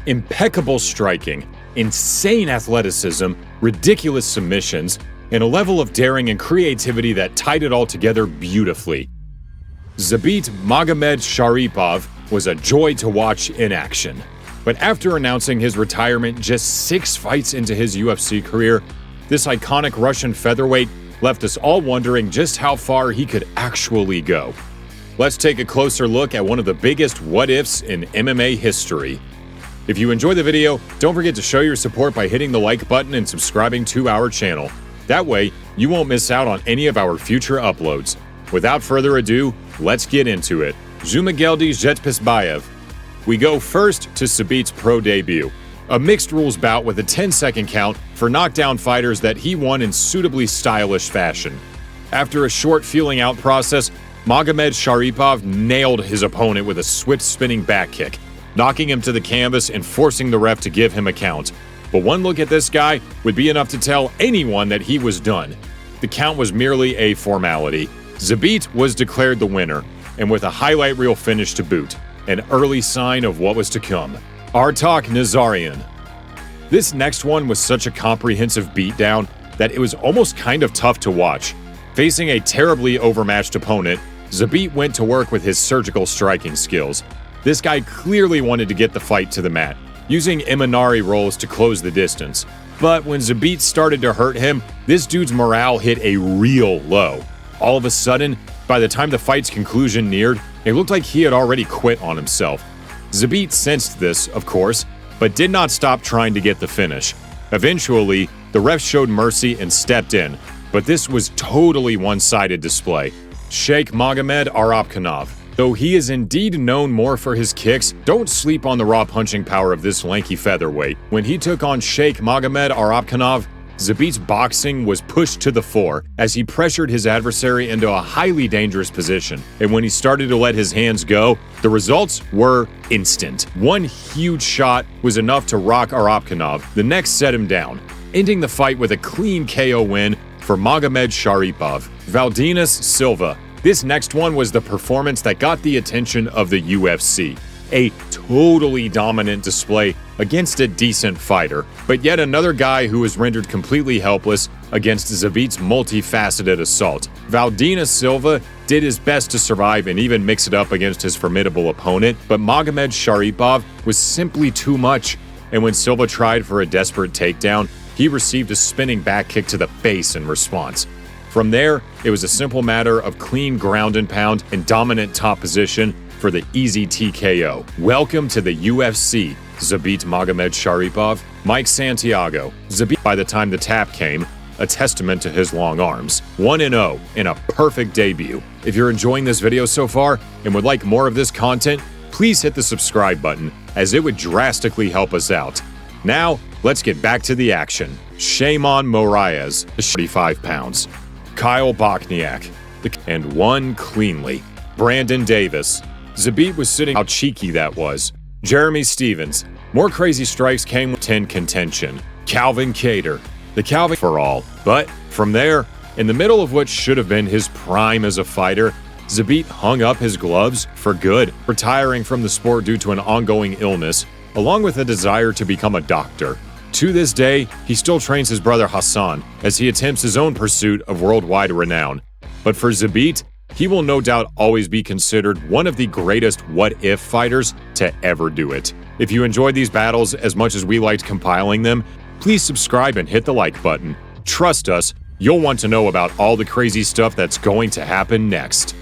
Impeccable striking, insane athleticism, ridiculous submissions, and a level of daring and creativity that tied it all together beautifully. Zabit Magomedsharipov was a joy to watch in action. But after announcing his retirement just 6 fights into his UFC career, this iconic Russian featherweight left us all wondering just how far he could actually go. Let's take a closer look at one of the biggest what-ifs in MMA history. If you enjoyed the video, don't forget to show your support by hitting the like button and subscribing to our channel. That way, you won't miss out on any of our future uploads. Without further ado, let's get into it. Zhumageldi Zhetpisbayev. We go first to Zabit's pro debut, a mixed rules bout with a 10-second count for knockdown fighters that he won in suitably stylish fashion. After a short feeling out process, Magomedsharipov nailed his opponent with a swift spinning back kick, knocking him to the canvas and forcing the ref to give him a count. But one look at this guy would be enough to tell anyone that he was done. The count was merely a formality. Zabit was declared the winner, and with a highlight reel finish to boot, an early sign of what was to come. Artak Nazarian. This next one was such a comprehensive beatdown that it was almost kind of tough to watch. Facing a terribly overmatched opponent, Zabit went to work with his surgical striking skills. This guy clearly wanted to get the fight to the mat, using Imanari rolls to close the distance. But when Zabit started to hurt him, this dude's morale hit a real low. All of a sudden, by the time the fight's conclusion neared, it looked like he had already quit on himself. Zabit sensed this, of course, but did not stop trying to get the finish. Eventually, the ref showed mercy and stepped in, but this was totally one-sided display. Sheikh Magomed Arapkhanov. Though he is indeed known more for his kicks, don't sleep on the raw punching power of this lanky featherweight. When he took on Sheikh Magomed Arapkhanov, Zabit's boxing was pushed to the fore as he pressured his adversary into a highly dangerous position. And when he started to let his hands go, the results were instant. One huge shot was enough to rock Arapkhanov. The next set him down, ending the fight with a clean KO win for Magomedsharipov. Valdinas Silva. This next one was the performance that got the attention of the UFC. A totally dominant display against a decent fighter, but yet another guy who was rendered completely helpless against Zabit's multifaceted assault. Valdinas Silva did his best to survive and even mix it up against his formidable opponent, but Magomedsharipov was simply too much, and when Silva tried for a desperate takedown, he received a spinning back kick to the face in response. From there, it was a simple matter of clean ground and pound and dominant top position for the easy TKO. Welcome to the UFC, Zabit Magomedsharipov. Mike Santiago. Zabit, by the time the tap came, a testament to his long arms. 1-0 in a perfect debut. If you're enjoying this video so far and would like more of this content, please hit the subscribe button, as it would drastically help us out. Now, let's get back to the action. Shimon Moraes, 35 pounds. Kyle Bochniak, and won cleanly. Brandon Davis. Zabit was sitting how cheeky that was. Jeremy Stevens. More crazy strikes came with 10 contention. Calvin Kattar. The Calvin for all. But from there, in the middle of what should have been his prime as a fighter, Zabit hung up his gloves for good, retiring from the sport due to an ongoing illness, along with a desire to become a doctor. To this day, he still trains his brother Hassan as he attempts his own pursuit of worldwide renown. But for Zabit, he will no doubt always be considered one of the greatest what-if fighters to ever do it. If you enjoyed these battles as much as we liked compiling them, please subscribe and hit the like button. Trust us, you'll want to know about all the crazy stuff that's going to happen next.